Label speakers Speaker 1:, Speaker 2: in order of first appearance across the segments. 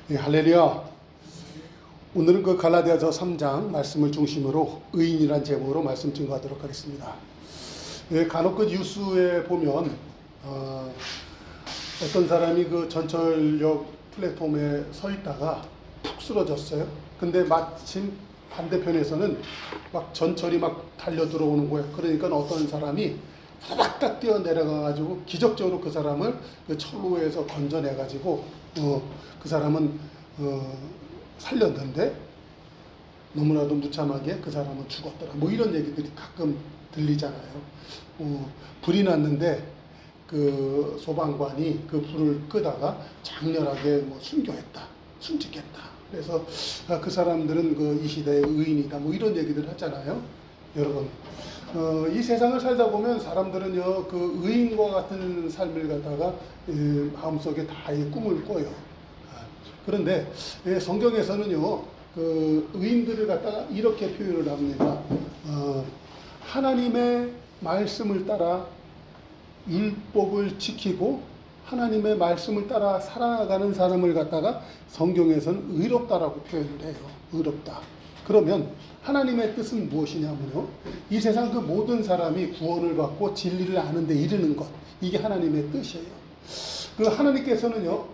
Speaker 1: 예, 할렐루야. 오늘은 그 갈라디아서 3장 말씀을 중심으로 의인이란 제목으로 말씀 증거하도록 하겠습니다. 예, 간혹 그 뉴스에 보면 어떤 사람이 그 전철역 플랫폼에 서 있다가 푹 쓰러졌어요. 근데 마침 반대편에서는 막 전철이 막 달려 들어오는 거예요. 그러니까 어떤 사람이 후닥닥 뛰어 내려가가지고 기적적으로 그 사람을 그 철로에서 건져내가지고 그 사람은 살렸는데 너무나도 무참하게 그 사람은 죽었더라. 뭐 이런 얘기들이 가끔 들리잖아요. 불이 났는데 그 소방관이 그 불을 끄다가 장렬하게 뭐 순직했다. 그래서 그 사람들은 그 이 시대의 의인이다. 뭐 이런 얘기들 하잖아요. 여러분, 이 세상을 살다 보면 사람들은요, 그 의인과 같은 삶을 갖다가 마음속에 다 꿈을 꿔요. 그런데 성경에서는요, 그 의인들을 갖다가 이렇게 표현을 합니다. 하나님의 말씀을 따라 율법을 지키고 하나님의 말씀을 따라 살아가는 사람을 갖다가 성경에서는 의롭다라고 표현을 해요. 의롭다. 그러면 하나님의 뜻은 무엇이냐면요, 이 세상 그 모든 사람이 구원을 받고 진리를 아는 데 이르는 것, 이게 하나님의 뜻이에요. 그 하나님께서는요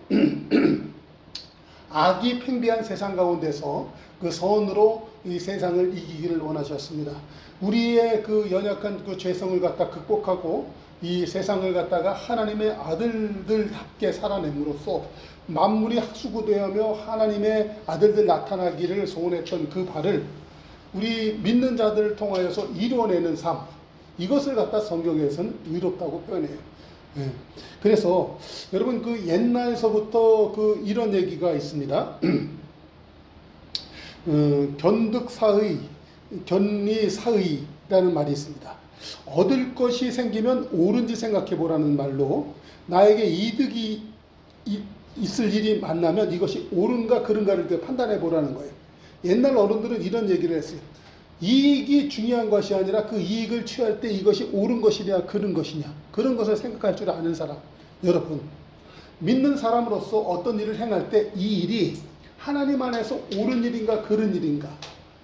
Speaker 1: 악이 팽배한 세상 가운데서 그 선으로 이 세상을 이기기를 원하셨습니다. 우리의 그 연약한 그 죄성을 갖다 극복하고 이 세상을 갖다가 하나님의 아들들답게 살아냄으로써 만물이 학수고되어며 하나님의 아들들 나타나기를 소원했던 그 바를 우리 믿는 자들을 통하여서 이루어내는 삶, 이것을 갖다 성경에서는 의롭다고 표현해요. 그래서 여러분 그 옛날서부터 그 이런 얘기가 있습니다. 견득사의, 견리사의라는 말이 있습니다. 얻을 것이 생기면 옳은지 생각해 보라는 말로 나에게 이득이 있을 일이 만나면 이것이 옳은가 그른가를 판단해 보라는 거예요. 옛날 어른들은 이런 얘기를 했어요. 이익이 중요한 것이 아니라 그 이익을 취할 때 이것이 옳은 것이냐 그른 것이냐, 그런 것을 생각할 줄 아는 사람. 여러분, 믿는 사람으로서 어떤 일을 행할 때 이 일이 하나님 안에서 옳은 일인가 그른 일인가,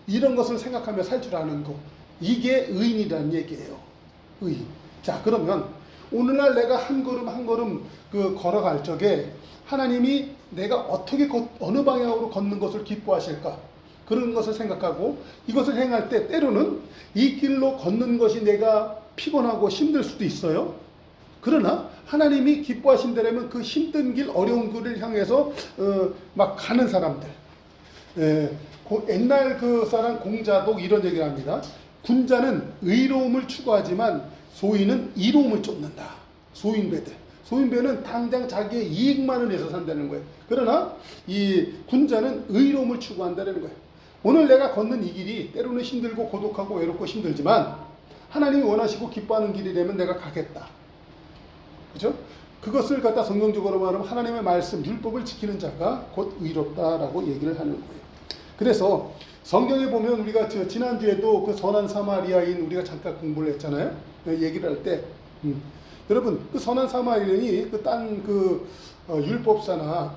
Speaker 1: 이런 것을 생각하며 살 줄 아는 것, 이게 의인이라는 얘기예요. 의인. 자, 그러면 오늘날 내가 한 걸음 한 걸음 그 걸어갈 적에 하나님이 내가 어떻게 어느 방향으로 걷는 것을 기뻐하실까, 그런 것을 생각하고 이것을 행할 때 때로는 이 길로 걷는 것이 내가 피곤하고 힘들 수도 있어요. 그러나 하나님이 기뻐하신다면 그 힘든 길, 어려운 길을 향해서 막 가는 사람들. 옛날 그 사람 공자도 이런 얘기를 합니다. 군자는 의로움을 추구하지만 소인은 이로움을 쫓는다. 소인배는 당장 자기의 이익만을 위해서 산다는 거예요. 그러나 이 군자는 의로움을 추구한다는 거예요. 오늘 내가 걷는 이 길이 때로는 힘들고 고독하고 외롭고 힘들지만 하나님이 원하시고 기뻐하는 길이라면 내가 가겠다. 그죠? 그것을 갖다 성경적으로 말하면 하나님의 말씀, 율법을 지키는 자가 곧 의롭다라고 얘기를 하는 거예요. 그래서 성경에 보면 우리가 지난주에도 그 선한 사마리아인 우리가 잠깐 공부를 했잖아요. 얘기를 할 때 여러분, 그 선한 사마리아인이 그 딴 그 율법사나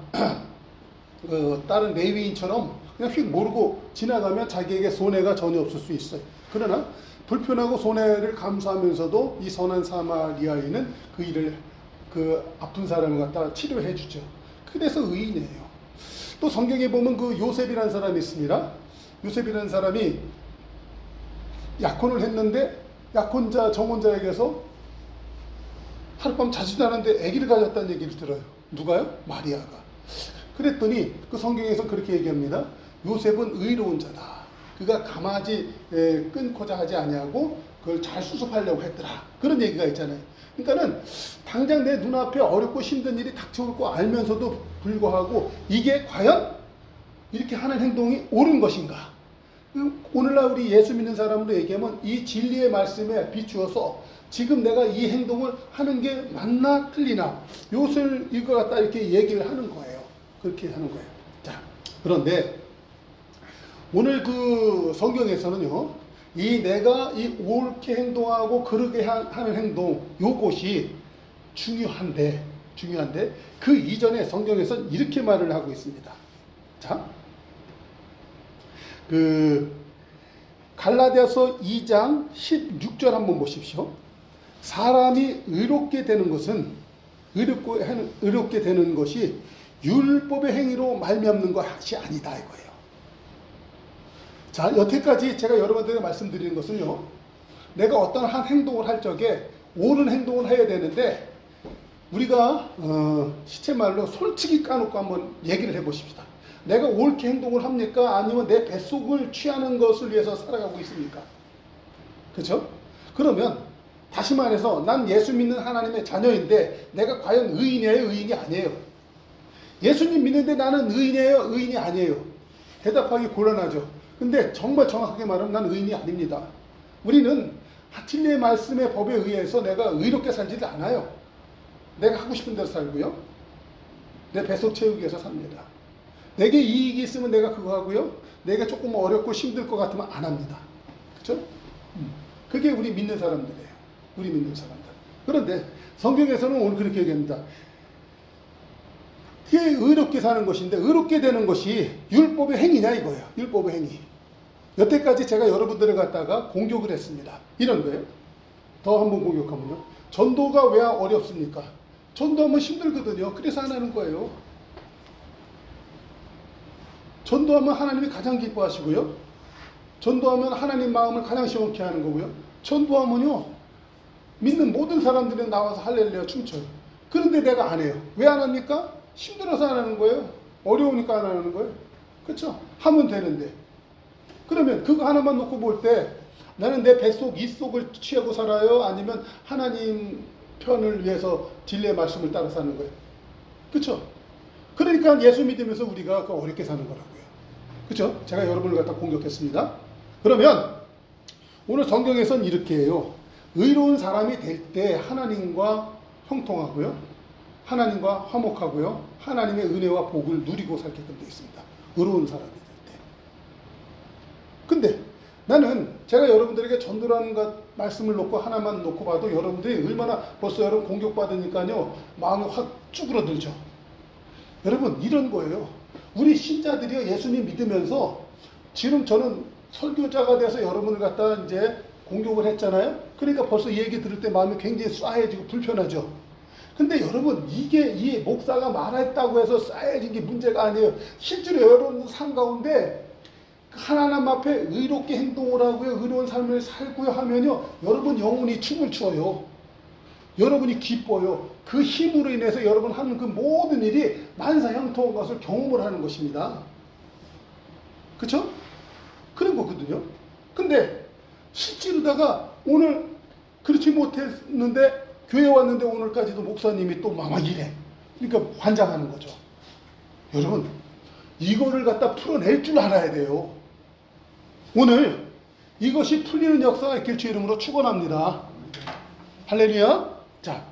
Speaker 1: 다른 레위인처럼 그냥 휙 모르고 지나가면 자기에게 손해가 전혀 없을 수 있어요. 그러나 불편하고 손해를 감수하면서도 이 선한 사마리아인은 그 일을, 그 아픈 사람을 갖다 치료해 주죠. 그래서 의인이에요. 또 성경에 보면 그 요셉이라는 사람이 있습니다. 요셉이라는 사람이 약혼을 했는데 약혼자, 정혼자에게서 하룻밤 자지도 않았는데 아기를 가졌다는 얘기를 들어요. 누가요? 마리아가. 그랬더니 그 성경에서 그렇게 얘기합니다. 요셉은 의로운 자다. 그가 가마지 끊고자 하지 아니하고 그걸 잘 수습하려고 했더라. 그런 얘기가 있잖아요. 그러니까는 당장 내 눈앞에 어렵고 힘든 일이 닥쳐올 거 알면서도 불구하고 이게 과연 이렇게 하는 행동이 옳은 것인가? 오늘날 우리 예수 믿는 사람으로 얘기하면 이 진리의 말씀에 비추어서 지금 내가 이 행동을 하는 게 맞나 틀리나, 요것을 이거 갖다 이렇게 얘기를 하는 거예요. 그렇게 하는 거예요. 자, 그런데 오늘 그 성경에서는요, 내가 이 옳게 행동하고 그르게 하는 행동, 요것이 중요한데 그 이전에 성경에서는 이렇게 말을 하고 있습니다. 자, 갈라디아서 2장 16절 한번 보십시오. 사람이 의롭게 되는 것이 율법의 행위로 말미암는 것이 아니다 이거예요. 자, 여태까지 제가 여러분들에게 말씀드리는 것은요, 내가 어떤 한 행동을 할 적에 옳은 행동을 해야 되는데, 우리가 시체말로 솔직히 까놓고 한번 얘기를 해보십시다. 내가 옳게 행동을 합니까? 아니면 내 뱃속을 취하는 것을 위해서 살아가고 있습니까? 그렇죠? 그러면 다시 말해서 난 예수 믿는 하나님의 자녀인데 내가 과연 의인이에요? 의인이 아니에요? 예수님 믿는데 나는 의인이에요? 의인이 아니에요? 대답하기 곤란하죠. 근데 정말 정확하게 말하면 난 의인이 아닙니다. 우리는 진리의 말씀의 법에 의해서 내가 의롭게 살지를 않아요. 내가 하고 싶은 대로 살고요. 내 뱃속 채우기 위해서 삽니다. 내게 이익이 있으면 내가 그거 하고요. 내가 조금 어렵고 힘들 것 같으면 안 합니다. 그렇죠? 그게 우리 믿는 사람들이에요. 우리 믿는 사람들. 그런데 성경에서는 오늘 그렇게 얘기합니다. 그게 의롭게 사는 것인데, 의롭게 되는 것이 율법의 행위냐 이거예요. 율법의 행위. 여태까지 제가 여러분들을 갖다가 공격을 했습니다. 이런 거예요. 더 한번 공격하면요. 전도가 왜 어렵습니까? 전도하면 힘들거든요. 그래서 안 하는 거예요. 전도하면 하나님이 가장 기뻐하시고요. 전도하면 하나님 마음을 가장 시원케 하는 거고요. 전도하면요, 믿는 모든 사람들이 나와서 할렐루야 춤춰요. 그런데 내가 안 해요. 왜 안 합니까? 힘들어서 안 하는 거예요. 어려우니까 안 하는 거예요. 그렇죠? 하면 되는데. 그러면 그거 하나만 놓고 볼 때 나는 내 뱃속 이속을 취하고 살아요? 아니면 하나님 편을 위해서 진리의 말씀을 따라 사는 거예요? 그렇죠? 그러니까 예수 믿으면서 우리가 그 어렵게 사는 거라고요. 그렇죠? 제가 여러분을 갖다 공격했습니다. 그러면 오늘 성경에서는 이렇게 해요. 의로운 사람이 될 때 하나님과 형통하고요, 하나님과 화목하고요, 하나님의 은혜와 복을 누리고 살게끔 되어 있습니다. 의로운 사람이 될 때. 근데 나는 제가 여러분들에게 전도라는 것 말씀을 놓고 하나만 놓고 봐도 여러분들이 얼마나 벌써 여러분 공격받으니까요 마음이 확 쭈그러들죠. 여러분 이런 거예요. 우리 신자들이요 예수님 믿으면서 지금 저는 설교자가 돼서 여러분을 갖다 이제 공격을 했잖아요. 그러니까 벌써 이 얘기 들을 때 마음이 굉장히 싸해지고 불편하죠. 근데 여러분 이게 이 목사가 말했다고 해서 싸해진 게 문제가 아니에요. 실제로 여러분 삶 가운데 하나님 앞에 의롭게 행동을 하고요, 의로운 삶을 살고요 하면요, 여러분 영혼이 춤을 추어요. 여러분이 기뻐요. 그 힘으로 인해서 여러분 하는 그 모든 일이 만사형통한 것을 경험을 하는 것입니다. 그쵸? 그런 거거든요. 근데 실제로다가 오늘 그렇지 못했는데 교회 왔는데 오늘까지도 목사님이 또 막 이래. 그러니까 환장하는 거죠. 여러분 이거를 갖다 풀어낼 줄 알아야 돼요. 오늘 이것이 풀리는 역사가 있길 주 이름으로 축원합니다. 할렐루야. 자,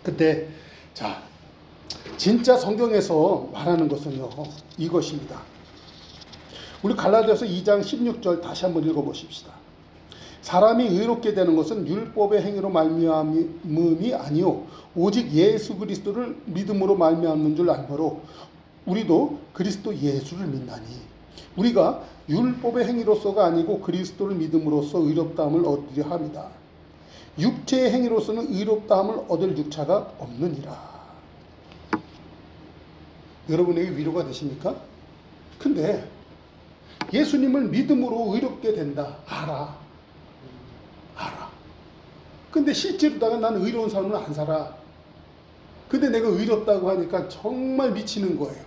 Speaker 1: 그때 자 진짜 성경에서 말하는 것은요 이것입니다. 우리 갈라디아서 2장 16절 다시 한번 읽어보십시다. 사람이 의롭게 되는 것은 율법의 행위로 말미암음이 아니요 오직 예수 그리스도를 믿음으로 말미암는 줄 알므로 우리도 그리스도 예수를 믿나니 우리가 율법의 행위로서가 아니고 그리스도를 믿음으로써 의롭다함을 얻으려 합니다. 육체의 행위로서는 의롭다함을 얻을 육체가 없느니라. 여러분에게 위로가 되십니까? 근데 예수님을 믿음으로 의롭게 된다. 알아. 근데 실제로다가 나는 의로운 삶을 안 살아. 근데 내가 의롭다고 하니까 정말 미치는 거예요.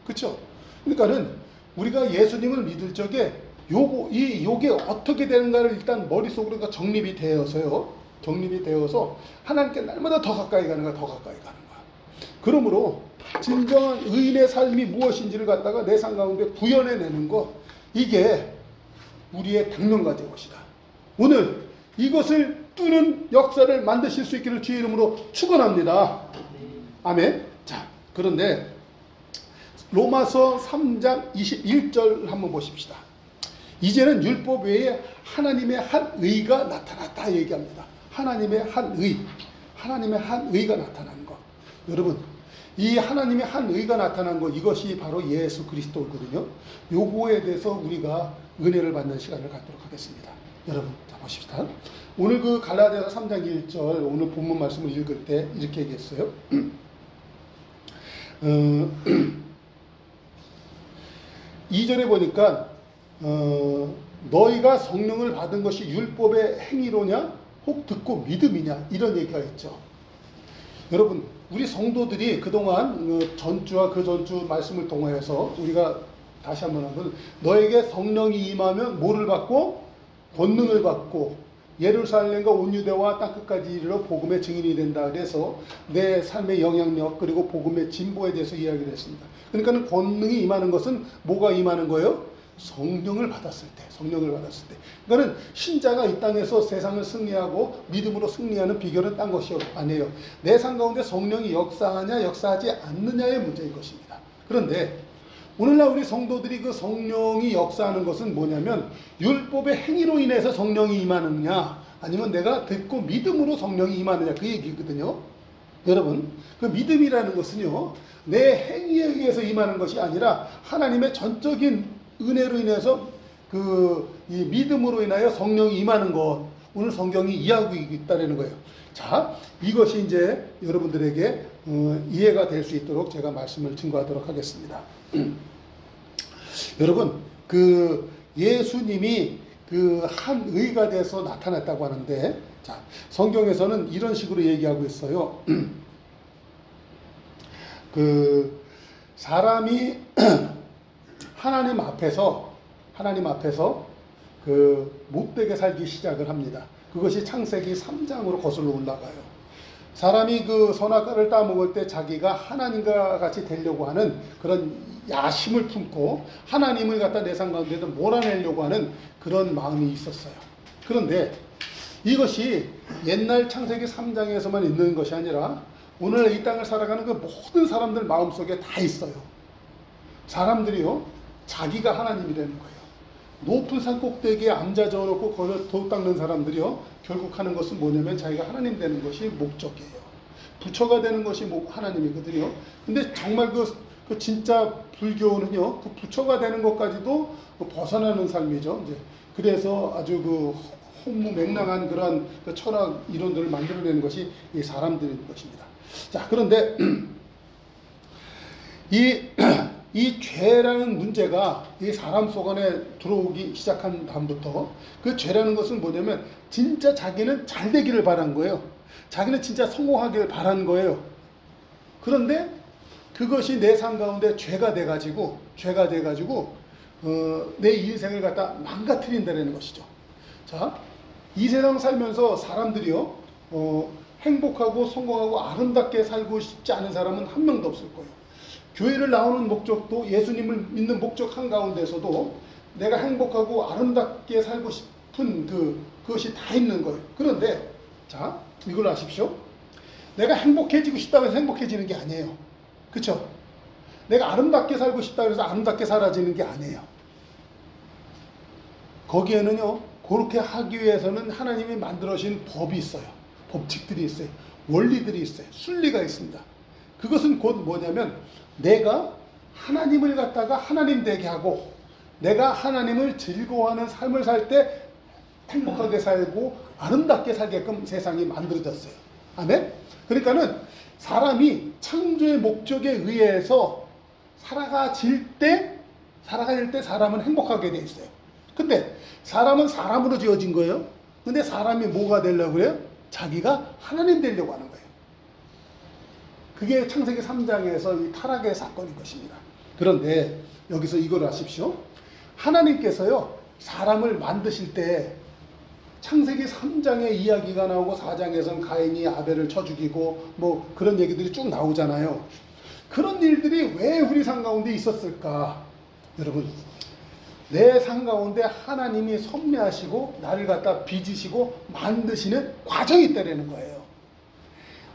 Speaker 1: 그쵸? 그러니까는 우리가 예수님을 믿을 적에 요게 어떻게 되는가를 일단 머릿속으로 정립이 되어서요. 정립이 되어서 하나님께 날마다 더 가까이 가는 거야. 더 가까이 가는 거야. 그러므로 진정한 의인의 삶이 무엇인지를 갖다가 내 삶 가운데 구현해내는 것, 이게 우리의 당면과제의 것이다. 오늘 이것을 뚫는 역사를 만드실 수 있기를 주의 이름으로 축원합니다. 아멘. 자, 그런데 로마서 3장 21절 한번 보십시다. 이제는 율법 외에 하나님의 한 의가 나타났다 얘기합니다. 하나님의 한 의가 나타난 것. 여러분, 이 하나님의 한 의가 나타난 것, 이것이 바로 예수 그리스도거든요. 요거에 대해서 우리가 은혜를 받는 시간을 갖도록 하겠습니다. 여러분, 자 보십시다. 오늘 그 갈라디아서 3장 1절 오늘 본문 말씀을 읽을 때 이렇게 얘기했어요. 2절에 보니까 너희가 성령을 받은 것이 율법의 행위로냐 혹 듣고 믿음이냐 이런 얘기가 있죠. 여러분, 우리 성도들이 그동안 전주와 그 전주 말씀을 통해서 우리가 다시 한번 하면 너에게 성령이 임하면 뭐를 받고? 권능을 받고 예루살렘과 온 유대와 땅끝까지 이르러 복음의 증인이 된다. 그래서 내 삶의 영향력 그리고 복음의 진보에 대해서 이야기를 했습니다. 그러니까 권능이 임하는 것은 뭐가 임하는 거예요? 성령을 받았을 때, 성령을 받았을 때. 그러니까 신자가 이 땅에서 세상을 승리하고 믿음으로 승리하는 비결은 딴 것이 아니에요. 내 삶 가운데 성령이 역사하냐 역사하지 않느냐의 문제인 것입니다. 그런데 오늘날 우리 성도들이 그 성령이 역사하는 것은 뭐냐면 율법의 행위로 인해서 성령이 임하느냐 아니면 내가 듣고 믿음으로 성령이 임하느냐 그 얘기거든요. 여러분, 그 믿음이라는 것은요 내 행위에 의해서 임하는 것이 아니라 하나님의 전적인 은혜로 인해서 이 믿음으로 인하여 성령이 임하는 것, 오늘 성경이 이해하고 있다는 거예요. 자, 이것이 이제 여러분들에게 이해가 될 수 있도록 제가 말씀을 증거하도록 하겠습니다. 여러분, 그 예수님이 그 한 의가 돼서 나타났다고 하는데, 자, 성경에서는 이런 식으로 얘기하고 있어요. 그 사람이 하나님 앞에서 그 못되게 살기 시작을 합니다. 그것이 창세기 3장으로 거슬러 올라가요. 사람이 그 선악과를 따먹을 때 자기가 하나님과 같이 되려고 하는 그런 야심을 품고 하나님을 갖다 내 삶 가운데서 몰아내려고 하는 그런 마음이 있었어요. 그런데 이것이 옛날 창세기 3장에서만 있는 것이 아니라 오늘 이 땅을 살아가는 그 모든 사람들 마음속에 다 있어요. 사람들이요 자기가 하나님이라는 거예요. 높은 산 꼭대기에 앉아져 놓고 거기서 도 닦는 사람들이요 결국 하는 것은 뭐냐면 자기가 하나님 되는 것이 목적이에요. 부처가 되는 것이 하나님이거든요. 근데 정말 그 진짜 불교는요 그 부처가 되는 것까지도 벗어나는 삶이죠. 이제 그래서 아주 그 혼무맹랑한 그런 그 철학 이론들을 만들어내는 것이 이 사람들인 것입니다. 자, 그런데 이 죄라는 문제가 이 사람 속 안에 들어오기 시작한 다음부터 그 죄라는 것은 뭐냐면 진짜 자기는 잘 되기를 바란 거예요. 자기는 진짜 성공하기를 바란 거예요. 그런데 그것이 내 삶 가운데 죄가 돼가지고 내 인생을 갖다 망가뜨린다는 것이죠. 자, 이 세상 살면서 사람들이요 행복하고 성공하고 아름답게 살고 싶지 않은 사람은 한 명도 없을 거예요. 교회를 나오는 목적도 예수님을 믿는 목적 한가운데서도 내가 행복하고 아름답게 살고 싶은 그것이 다 있는 거예요. 그런데 자, 이걸 아십시오. 내가 행복해지고 싶다고 해서 행복해지는 게 아니에요. 그렇죠? 내가 아름답게 살고 싶다고 해서 아름답게 사라지는 게 아니에요. 거기에는요 그렇게 하기 위해서는 하나님이 만들어진 법이 있어요. 법칙들이 있어요. 원리들이 있어요. 순리가 있습니다. 그것은 곧 뭐냐면 내가 하나님을 갖다가 하나님 되게 하고 내가 하나님을 즐거워하는 삶을 살 때 행복하게 살고 아름답게 살게끔 세상이 만들어졌어요. 아멘? 그러니까는 사람이 창조의 목적에 의해서 살아가질 때 사람은 행복하게 돼 있어요. 근데 사람은 사람으로 지어진 거예요. 근데 사람이 뭐가 되려고 그래요? 자기가 하나님 되려고 하는 거예요. 그게 창세기 3장에서 이 타락의 사건인 것입니다. 그런데 여기서 이걸 아십시오. 하나님께서요 사람을 만드실 때 창세기 3장의 이야기가 나오고 4장에서는 가인이 아벨을 쳐 죽이고 뭐 그런 얘기들이 쭉 나오잖아요. 그런 일들이 왜 우리 삶 가운데 있었을까? 여러분, 내 삶 가운데 하나님이 섭리하시고 나를 갖다 빚으시고 만드시는 과정이 있다는 거예요.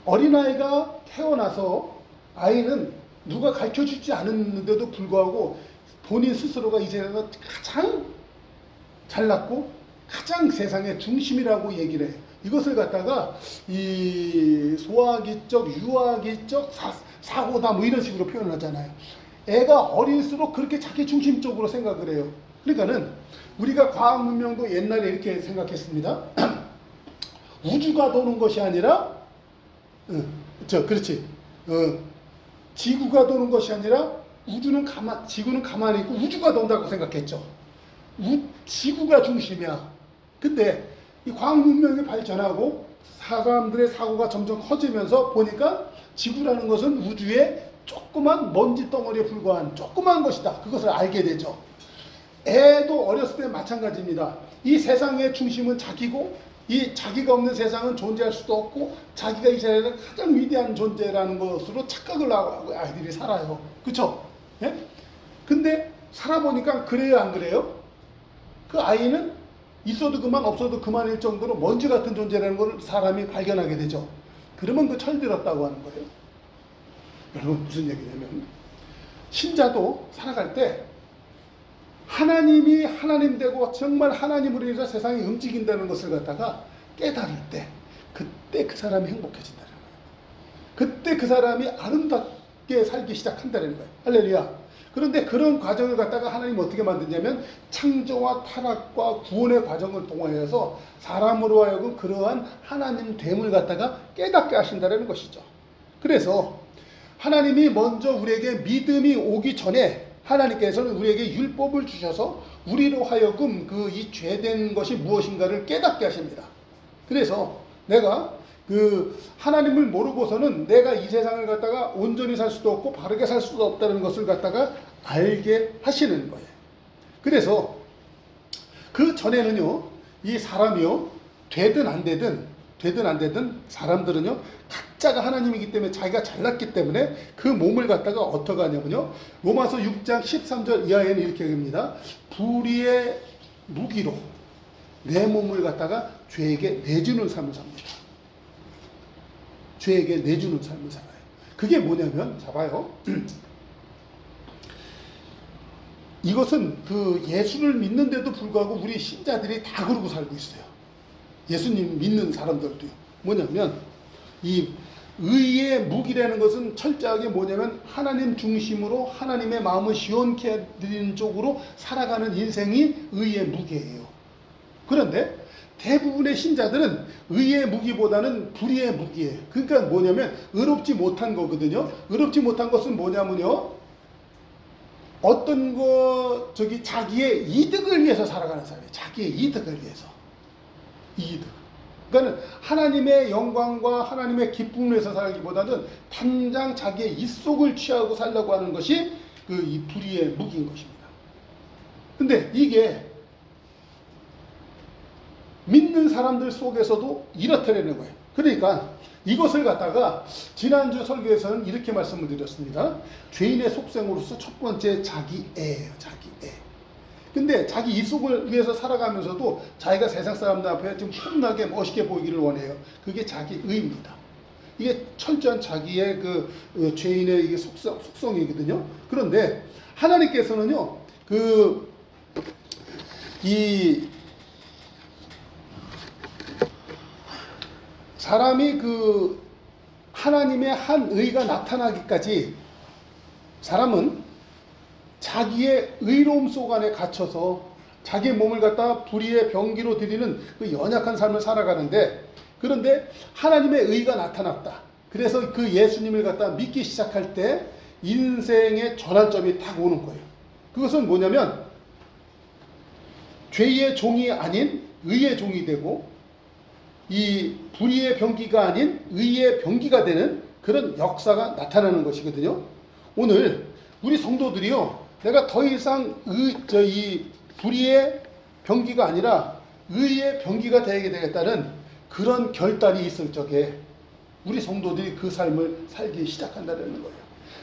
Speaker 1: 어린아이가 태어나서 아이는 누가 가르쳐주지 않았는데도 불구하고 본인 스스로가 이 세상에서 가장 잘났고 가장 세상의 중심이라고 얘기를 해요. 이것을 갖다가 이 소화기적, 유아기적 사고다 뭐 이런 식으로 표현을 하잖아요. 애가 어릴수록 그렇게 자기 중심적으로 생각을 해요. 그러니까는 우리가 과학 문명도 옛날에 이렇게 생각했습니다. 우주가 도는 것이 아니라 그렇지. 지구가 도는 것이 아니라 지구는 가만히 있고 우주가 돈다고 생각했죠. 지구가 중심이야. 근데 이 과학 문명이 발전하고 사람들의 사고가 점점 커지면서 보니까 지구라는 것은 우주의 조그만 먼지 덩어리에 불과한 조그만 것이다. 그것을 알게 되죠. 애도 어렸을 때 마찬가지입니다. 이 세상의 중심은 자기고 이 자기가 없는 세상은 존재할 수도 없고 자기가 이 세상의 가장 위대한 존재라는 것으로 착각을 하고 아이들이 살아요. 그쵸? 예? 근데 살아보니까 그래요, 안 그래요? 그 아이는 있어도 그만 없어도 그만일 정도로 먼지 같은 존재라는 걸 사람이 발견하게 되죠. 그러면 그 철들었다고 하는 거예요. 여러분 무슨 얘기냐면 신자도 살아갈 때 하나님이 하나님 되고 정말 하나님으로 인해서 세상이 움직인다는 것을 갖다가 깨달을 때 그때 그 사람이 행복해진다는 거예요. 그때 그 사람이 아름답게 살기 시작한다는 거예요. 할렐루야. 그런데 그런 과정을 갖다가 하나님 어떻게 만드냐면 창조와 타락과 구원의 과정을 통하여서 사람으로 하여금 그러한 하나님 됨을 갖다가 깨닫게 하신다는 것이죠. 그래서 하나님이 먼저 우리에게 믿음이 오기 전에 하나님께서는 우리에게 율법을 주셔서 우리로 하여금 그 이 죄된 것이 무엇인가를 깨닫게 하십니다. 그래서 내가 그 하나님을 모르고서는 내가 이 세상을 갖다가 온전히 살 수도 없고 바르게 살 수도 없다는 것을 갖다가 알게 하시는 거예요. 그래서 그 전에는요, 이 사람이요, 되든 안 되든 사람들은요, 각자가 하나님이기 때문에 자기가 잘났기 때문에 그 몸을 갖다가 어떻게 하냐면요, 로마서 6장 13절 이하에는 이렇게 합니다. 불의의 무기로 내 몸을 갖다가 죄에게 내주는 삶을 삽니다. 죄에게 내주는 삶을 살아요. 그게 뭐냐면, 잡아요. 이것은 그 예수를 믿는데도 불구하고 우리 신자들이 다 그러고 살고 있어요. 예수님 믿는 사람들도요. 뭐냐면 이 의의 무기라는 것은 철저하게 뭐냐면 하나님 중심으로 하나님의 마음을 시원케 드리는 쪽으로 살아가는 인생이 의의 무기예요. 그런데 대부분의 신자들은 의의 무기보다는 불의의 무기예요. 그러니까 뭐냐면 의롭지 못한 거거든요. 의롭지 못한 것은 뭐냐면요, 어떤 자기의 이득을 위해서 살아가는 사람이에요. 자기의 이득을 위해서. 이득. 그러니까 하나님의 영광과 하나님의 기쁨을 위해서 살기보다는 당장 자기의 입속을 취하고 살려고 하는 것이 그 이 불의의 무기인 것입니다. 근데 이게 믿는 사람들 속에서도 이렇다라는 거예요. 그러니까 이것을 갖다가 지난주 설교에서는 이렇게 말씀을 드렸습니다. 죄인의 속성으로서 첫 번째 자기애예요. 자기애. 근데 자기 입속을 위해서 살아가면서도 자기가 세상 사람들 앞에 좀 폼나게 멋있게 보이기를 원해요. 그게 자기의입니다. 이게 철저한 자기의 그 죄인의 이게 속성이거든요. 그런데 하나님께서는요, 사람이 그 하나님의 한 의가 나타나기까지 사람은 자기의 의로움 속 안에 갇혀서 자기의 몸을 갖다 불의의 병기로 드리는 그 연약한 삶을 살아가는데, 그런데 하나님의 의가 나타났다. 그래서 그 예수님을 갖다 믿기 시작할 때 인생의 전환점이 딱 오는 거예요. 그것은 뭐냐면 죄의 종이 아닌 의의 종이 되고 이 불의의 병기가 아닌 의의 병기가 되는 그런 역사가 나타나는 것이거든요. 오늘 우리 성도들이요, 내가 더 이상 이 불의의 병기가 아니라 의의 병기가 되게 되겠다는 그런 결단이 있을 적에 우리 성도들이 그 삶을 살기 시작한다는 거예요.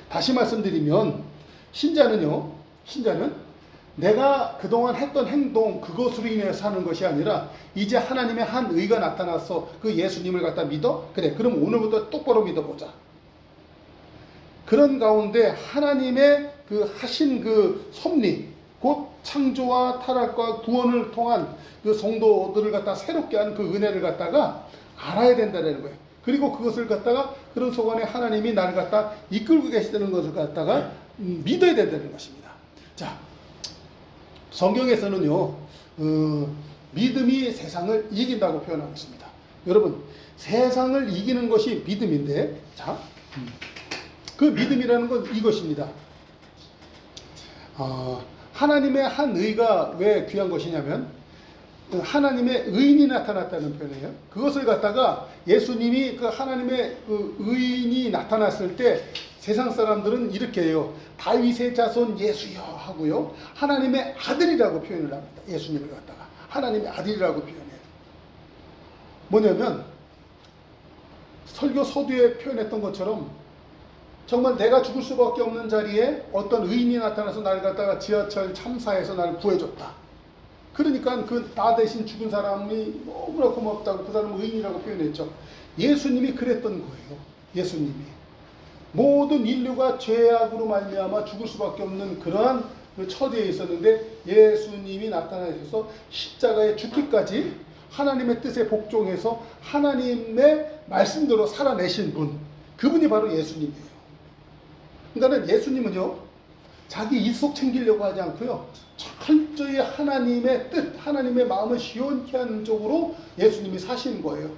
Speaker 1: 다시 말씀드리면 신자는 내가 그동안 했던 행동 그것으로 인해서 사는 것이 아니라 이제 하나님의 한 의가 나타나서 그 예수님을 갖다 믿어? 그래, 그럼 오늘부터 똑바로 믿어보자. 그런 가운데 하나님의 그 하신 그 섭리, 곧 창조와 타락과 구원을 통한 그 성도들을 갖다 새롭게 한 그 은혜를 갖다가 알아야 된다는 거예요. 그리고 그것을 갖다가 그런 속안에 하나님이 나를 갖다 이끌고 계시다는 것을 갖다가 믿어야 된다는 것입니다. 자, 성경에서는요, 믿음이 세상을 이긴다고 표현하고 있습니다. 여러분, 세상을 이기는 것이 믿음인데, 자, 그 믿음이라는 건 이것입니다. 하나님의 한 의가 왜 귀한 것이냐면 하나님의 의인이 나타났다는 표현이에요. 그것을 갖다가 예수님이 그 하나님의 그 의인이 나타났을 때 세상 사람들은 이렇게 해요. 다윗의 자손 예수여 하고요. 하나님의 아들이라고 표현을 합니다. 예수님을 갖다가 하나님의 아들이라고 표현해요. 뭐냐면 설교 서두에 표현했던 것처럼 정말 내가 죽을 수밖에 없는 자리에 어떤 의인이 나타나서 나를 갖다가 지하철 참사해서 나를 구해줬다. 그러니까 그 나 대신 죽은 사람이 너무나 고맙다고 그 사람을 의인이라고 표현했죠. 예수님이 그랬던 거예요. 예수님이 모든 인류가 죄악으로 말미암아 죽을 수밖에 없는 그러한 그 처지에 있었는데 예수님이 나타나셔서 십자가에 죽기까지 하나님의 뜻에 복종해서 하나님의 말씀대로 살아내신 분, 그분이 바로 예수님이에요. 그러니까 예수님은요, 자기 이속 챙기려고 하지 않고요, 철저히 하나님의 뜻, 하나님의 마음을 시원케 하는 쪽으로 예수님이 사시는 거예요.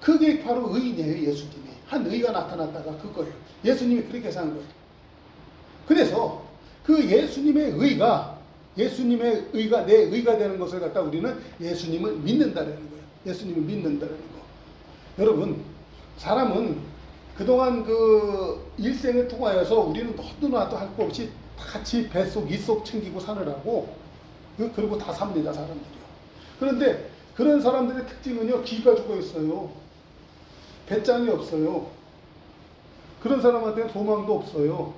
Speaker 1: 그게 바로 의인이에요. 예수님이 한 의가 나타났다가 그거예요. 예수님이 그렇게 산 거예요. 그래서 그 예수님의 의가 내 의가 되는 것을 갖다 우리는 예수님을 믿는다는 거예요. 예수님을 믿는다는 거. 여러분, 사람은 그동안 그 일생을 통하여서 우리는 너도 나도 할 거 없이 같이 뱃속 이속 챙기고 사느라고 그리고 다 삽니다. 사람들이요. 그런데 그런 사람들의 특징은요, 기가 죽어 있어요. 배짱이 없어요. 그런 사람한테는 소망도 없어요.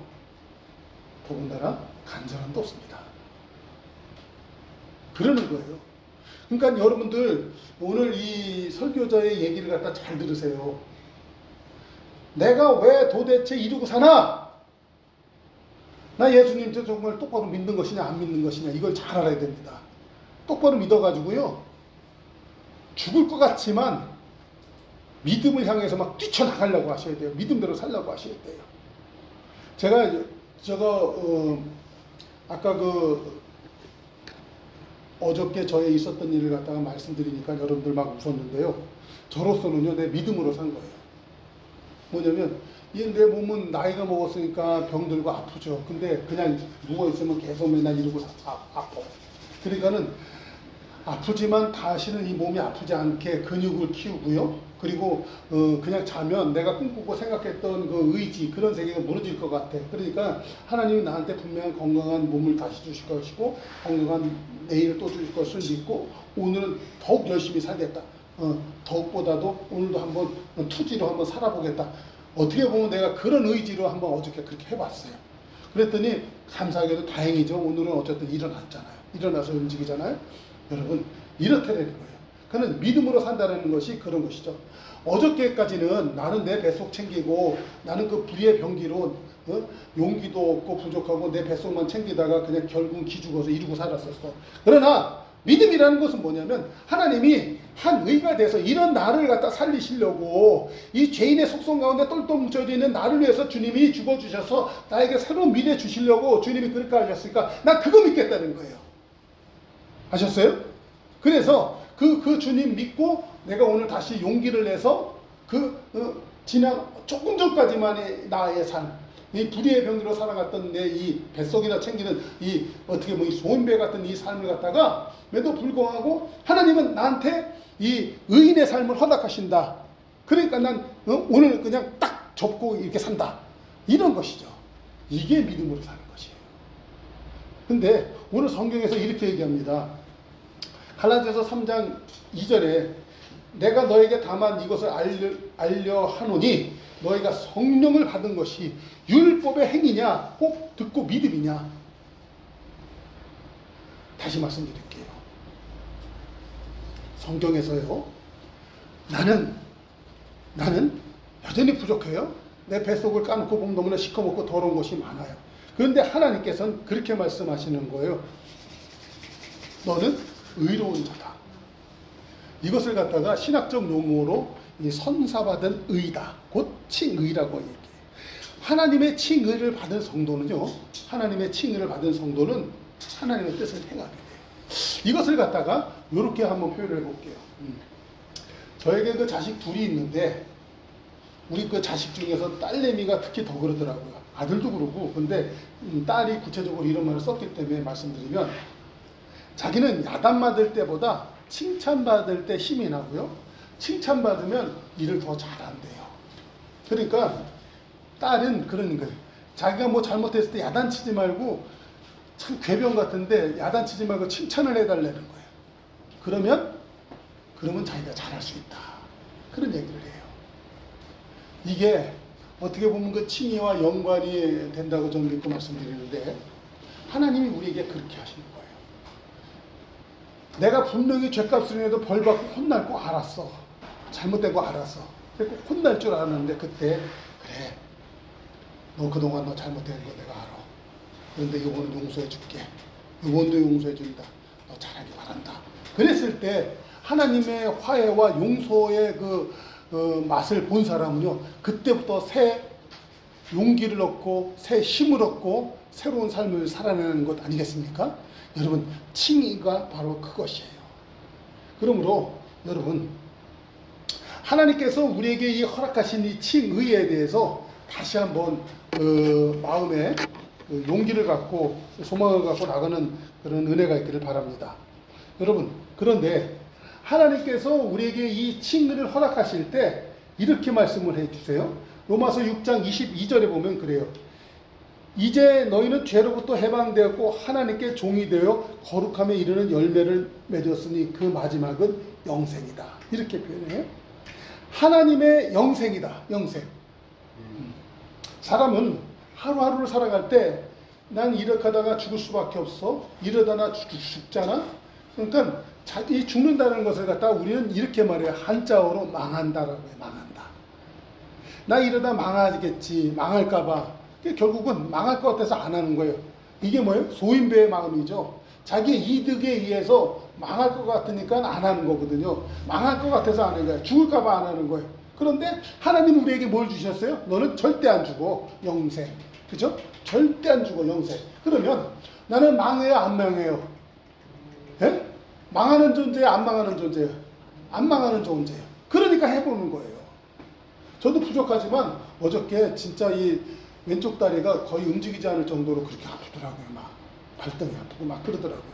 Speaker 1: 더군다나 간절함도 없습니다. 그러는 거예요. 그러니까 여러분들 오늘 이 설교자의 얘기를 갖다 잘 들으세요. 내가 왜 도대체 이러고 사나? 나 예수님 정말 똑바로 믿는 것이냐 안 믿는 것이냐 이걸 잘 알아야 됩니다. 똑바로 믿어가지고요, 죽을 것 같지만 믿음을 향해서 막 뛰쳐나가려고 하셔야 돼요. 믿음대로 살려고 하셔야 돼요. 아까 어저께 저에 있었던 일을 갖다가 말씀드리니까 여러분들 막 웃었는데요. 저로서는요, 내 믿음으로 산 거예요. 뭐냐면 내 몸은 나이가 먹었으니까 병들고 아프죠. 근데 그냥 누워있으면 계속 맨날 이러고 아파. 그러니까는 아프지만 다시는 이 몸이 아프지 않게 근육을 키우고요. 그리고 그냥 자면 내가 꿈꾸고 생각했던 그 의지, 그런 세계가 무너질 것 같아. 그러니까 하나님이 나한테 분명한 건강한 몸을 다시 주실 것이고 건강한 내일을 또 주실 것을 믿고 오늘은 더욱 열심히 살겠다. 더욱보다도 오늘도 한번 투지로 한번 살아보겠다. 어떻게 보면 내가 그런 의지로 한번 어저께 그렇게 해봤어요. 그랬더니 감사하게도 다행이죠. 오늘은 어쨌든 일어났잖아요. 일어나서 움직이잖아요. 여러분, 이렇게 되는 거예요. 그는 믿음으로 산다는 것이 그런 것이죠. 어저께까지는 나는 내 뱃속 챙기고 나는 그 불의의 병기로 용기도 없고 부족하고 내 뱃속만 챙기다가 그냥 결국 기죽어서 이러고 살았었어. 그러나 믿음이라는 것은 뭐냐면 하나님이 한 의가 돼서 이런 나를 갖다 살리시려고 이 죄인의 속성 가운데 똘똘 뭉쳐져 있는 나를 위해서 주님이 죽어주셔서 나에게 새로운 미래 주시려고 주님이 그렇게 하셨으니까 난 그거 믿겠다는 거예요. 아셨어요? 그래서 그 주님 믿고 내가 오늘 다시 용기를 내서 지난 조금 전까지만의 나의 삶, 이 불의의 병으로 살아갔던 내 이 뱃속이나 챙기는 이 어떻게 보면 소인배 같은 이 삶을 갖다가 매도 불구하고 하나님은 나한테 이 의인의 삶을 허락하신다. 그러니까 난 오늘 그냥 딱 접고 이렇게 산다. 이런 것이죠. 이게 믿음으로 사는 것이에요. 근데 오늘 성경에서 이렇게 얘기합니다. 갈라디아서 3장 2절에 내가 너에게 다만 이것을 알려 하노니 너희가 성령을 받은 것이 율법의 행위냐 꼭 듣고 믿음이냐. 다시 말씀드릴게요. 성경에서요, 나는 여전히 부족해요. 내 뱃속을 까놓고 보면 너무나 시커멓고 더러운 것이 많아요. 그런데 하나님께서는 그렇게 말씀하시는 거예요. 너는 의로운 자다. 이것을 갖다가 신학적 용어로 선사받은 의다. 곧 칭의라고 얘기해요. 하나님의 칭의를 받은 성도는요. 하나님의 칭의를 받은 성도는 하나님의 뜻을 행하게 돼요. 이것을 갖다가 이렇게 한번 표현을 해볼게요. 저에게 그 자식 둘이 있는데 우리 그 자식 중에서 딸내미가 특히 더 그러더라고요. 아들도 그러고. 근데 딸이 구체적으로 이런 말을 썼기 때문에 말씀드리면 자기는 야단받을 때보다 칭찬받을 때 힘이 나고요. 칭찬받으면 일을 더 잘한대요. 그러니까 딸은 그런 거예요. 자기가 뭐 잘못했을 때 야단치지 말고 참 궤변 같은데 야단치지 말고 칭찬을 해달라는 거예요. 그러면 자기가 잘할 수 있다. 그런 얘기를 해요. 이게 어떻게 보면 그 칭의와 연관이 된다고 저는 믿고 말씀드리는데 하나님이 우리에게 그렇게 하시는 거예요. 내가 분명히 죄값을 해도 벌 받고 혼날 거 알았어. 잘못된 거 알았어. 그래서 혼날 줄 알았는데 그때 그래. 너 그동안 너 잘못된 거 내가 알아. 그런데 이거는 용서해 줄게. 이번도 용서해 준다. 너 잘하기 바란다. 그랬을 때 하나님의 화해와 용서의 그 맛을 본 사람은요. 그때부터 새 용기를 얻고 새 힘을 얻고 새로운 삶을 살아내는 것 아니겠습니까? 여러분 칭의가 바로 그것이에요. 그러므로 여러분 하나님께서 우리에게 이 허락하신 이 칭의에 대해서 다시 한번 마음에 용기를 갖고 소망을 갖고 나가는 그런 은혜가 있기를 바랍니다. 여러분 그런데 하나님께서 우리에게 이 칭의를 허락하실 때 이렇게 말씀을 해주세요. 로마서 6장 22절에 보면 그래요. 이제 너희는 죄로부터 해방되었고 하나님께 종이 되어 거룩함에 이르는 열매를 맺었으니 그 마지막은 영생이다. 이렇게 표현해요. 하나님의 영생이다. 영생. 사람은 하루하루를 살아갈 때 난 이렇게 하다가 죽을 수밖에 없어. 이러다가 죽잖아. 그러니까 이 죽는다는 것을 갖다가 우리는 이렇게 말해요. 한자어로 망한다라고 해요. 망한다. 나 이러다 망하겠지. 망할까봐. 결국은 망할 것 같아서 안 하는 거예요. 이게 뭐예요? 소인배의 마음이죠. 자기의 이득에 의해서 망할 것 같으니까 안 하는 거거든요. 망할 것 같아서 안 하는 거예요. 죽을까봐 안 하는 거예요. 그런데 하나님 우리에게 뭘 주셨어요? 너는 절대 안 죽어. 영생. 그죠? 절대 안 죽어. 영생. 그러면 나는 망해요? 안 망해요? 예? 망하는 존재예요? 안 망하는 존재예요? 안 망하는 존재예요. 그러니까 해보는 거예요. 저도 부족하지만 어저께 진짜 이 왼쪽 다리가 거의 움직이지 않을 정도로 그렇게 아프더라고요. 막 발등이 아프고 막 그러더라고요.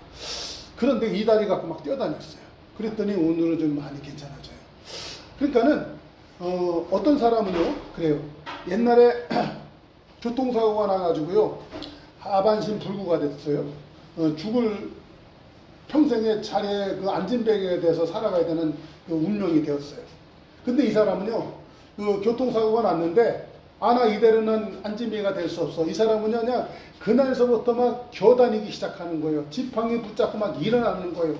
Speaker 1: 그런데 이 다리 갖고 막 뛰어다녔어요. 그랬더니 오늘은 좀 많이 괜찮아져요. 그러니까는 어떤 사람은요 그래요. 옛날에 교통사고가 나가지고요 하반신 불구가 됐어요. 죽을 평생의 자리에 그 안진뱅이에 대해서 살아가야 되는 그 운명이 되었어요. 근데 이 사람은요 그 교통사고가 났는데 나 이대로는 안진뱅이가 될 수 없어. 이 사람은요 그냥 그날서부터 막 겨다니기 시작하는 거예요. 지팡이 붙잡고 막 일어나는 거예요.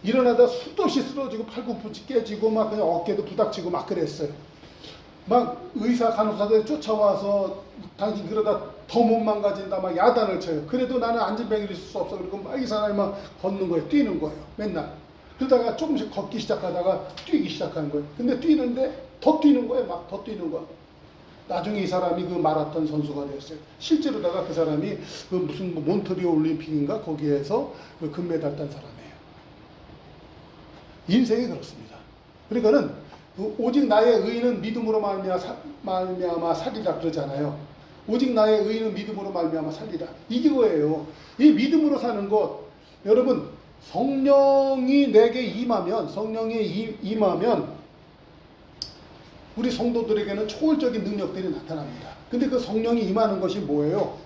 Speaker 1: 일어나다 수도 없이 쓰러지고 팔꿈치 깨지고 막 그냥 어깨도 부닥치고 막 그랬어요. 막 의사 간호사들 쫓아와서 당신 그러다 더 못 망가진다 막 야단을 쳐요. 그래도 나는 안진뱅이를 있을 수 없어. 그리고 막 이 사람이 막 걷는 거예요. 뛰는 거예요. 맨날. 그러다가 조금씩 걷기 시작하다가 뛰기 시작하는 거예요. 근데 뛰는데 더 뛰는 거예요. 막 더 뛰는 거예요. 나중에 이 사람이 그 마라톤 선수가 되었어요. 실제로다가 그 사람이 그 무슨 몬트리올 올림픽인가 거기에서 그 금메달 딴 사람이에요. 인생이 그렇습니다. 그러니까는 오직 나의 의는 믿음으로 말미암아 살리라 그러잖아요. 오직 나의 의는 믿음으로 말미암아 살리라. 이게 뭐예요? 이 믿음으로 사는 것, 여러분 성령이 내게 임하면 우리 성도들에게는 초월적인 능력들이 나타납니다. 근데 그 성령이 임하는 것이 뭐예요?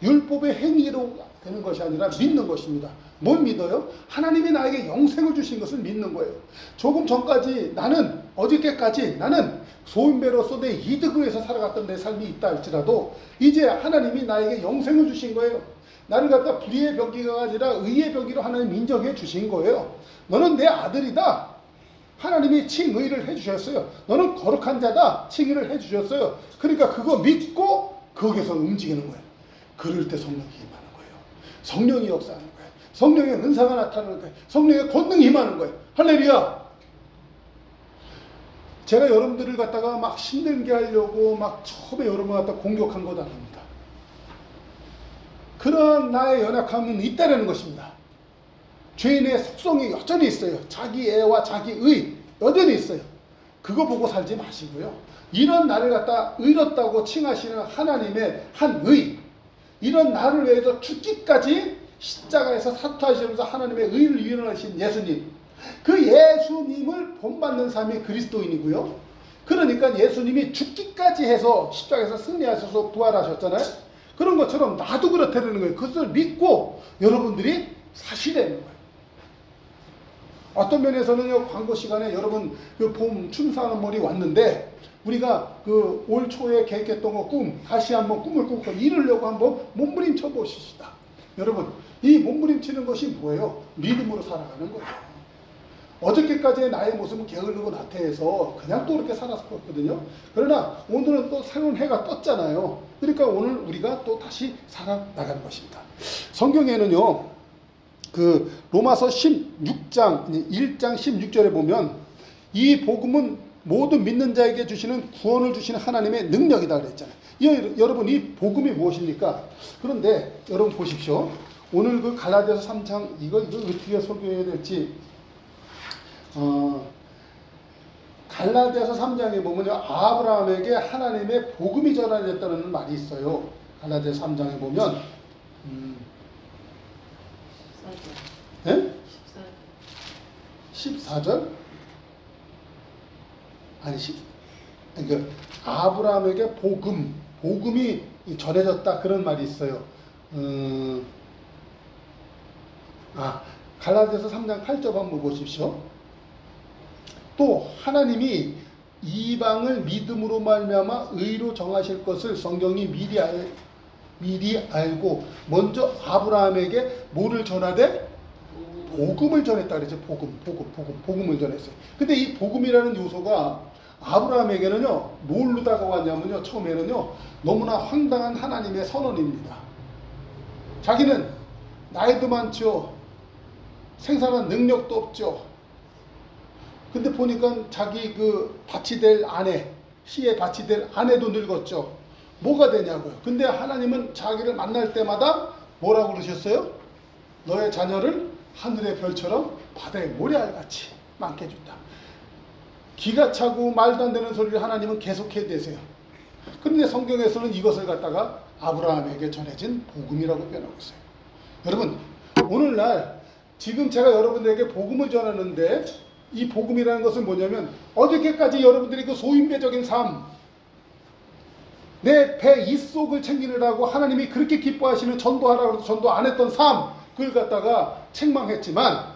Speaker 1: 율법의 행위로 되는 것이 아니라 믿는 것입니다. 뭘 믿어요? 하나님이 나에게 영생을 주신 것을 믿는 거예요. 조금 전까지 어저께까지 나는 소인배로서 내 이득을 위해서 살아갔던 내 삶이 있다 할지라도 이제 하나님이 나에게 영생을 주신 거예요. 나를 갖다 불의의 병기가 아니라 의의 병기로 하나님 인정해 주신 거예요. 너는 내 아들이다. 하나님이 칭의를 해주셨어요. 너는 거룩한 자다. 칭의를 해주셨어요. 그러니까 그거 믿고 거기서 움직이는 거예요. 그럴 때 성령이 임하는 거예요. 성령이 역사하는 거예요. 성령의 은사가 나타나는 거예요. 성령의 권능이 임하는 거예요. 할렐루야. 제가 여러분들을 갖다가 막 힘들게 하려고 막 처음에 여러분을 갖다 공격한 것 아닙니다. 그런 나의 연약함은 있다라는 것입니다. 죄인의 속성이 여전히 있어요. 자기 애와 자기 의 여전히 있어요. 그거 보고 살지 마시고요. 이런 나를 갖다 의롭다고 칭하시는 하나님의 한 의, 이런 나를 위해서 죽기까지 십자가에서 사투하시면서 하나님의 의를 위원하신 예수님, 그 예수님을 본받는 사람이 그리스도인이고요. 그러니까 예수님이 죽기까지 해서 십자가에서 승리하셔서 부활하셨잖아요. 그런 것처럼 나도 그렇다는 거예요. 그것을 믿고 여러분들이 사시라는 거예요. 어떤 면에서는요, 광고 시간에 여러분 그 봄 춘사하는 머리 왔는데, 우리가 그 올 초에 계획했던 거 다시 한번 꿈을 꾸고 이루려고 한번 몸부림쳐 보십시다. 여러분, 이 몸부림치는 것이 뭐예요? 믿음으로 살아가는 거예요. 어저께까지의 나의 모습은 게으르고 나태해서 그냥 또 이렇게 살았었거든요. 그러나 오늘은 또 새로운 해가 떴잖아요. 그러니까 오늘 우리가 또 다시 살아나가는 것입니다. 성경에는요, 그 로마서 16장 1장 16절에 보면 이 복음은 모든 믿는 자에게 주시는 구원을 주시는 하나님의 능력이다 그랬잖아요. 여러분, 이 복음이 무엇입니까? 그런데 여러분 보십시오. 오늘 그 갈라디아서 3장 이거 어떻게 설교해야 될지, 갈라디아서 3장에 보면요, 아브라함에게 하나님의 복음이 전하됐다는 말이 있어요. 갈라디아서 3장에 보면 14절? 아니, 그러니까 아브라함에게 복음이 전해졌다, 그런 말이 있어요. 갈라디아서 3장 8절 한번 보십시오. 또 하나님이 이방을 믿음으로 말미암아 의로 정하실 것을 성경이 미리 알고 먼저 아브라함에게 뭐를 전하되? 복음을 전했다 그랬죠. 복음을 전했어요. 근데 이 복음이라는 요소가 아브라함에게는요, 뭘로 다가왔냐면요, 처음에는요, 너무나 황당한 하나님의 선언입니다. 자기는 나이도 많죠, 생산한 능력도 없죠. 근데 보니까 자기 그 밭이 될 아내, 씨의 밭이 될 아내도 늙었죠. 뭐가 되냐고요. 근데 하나님은 자기를 만날 때마다 뭐라고 그러셨어요? 너의 자녀를 하늘의 별처럼 바다의 모래알같이 많게 해준다. 기가 차고 말도 안 되는 소리를 하나님은 계속해 대세요. 그런데 성경에서는 이것을 갖다가 아브라함에게 전해진 복음이라고 표현하고 있어요. 여러분, 오늘날 지금 제가 여러분들에게 복음을 전하는데, 이 복음이라는 것은 뭐냐면, 어저께까지 여러분들이 그 소인배적인 삶, 내 배 이속을 챙기느라고 하나님이 그렇게 기뻐하시는 전도하라고 해서 전도 안 했던 삶, 그걸 갖다가 책망했지만,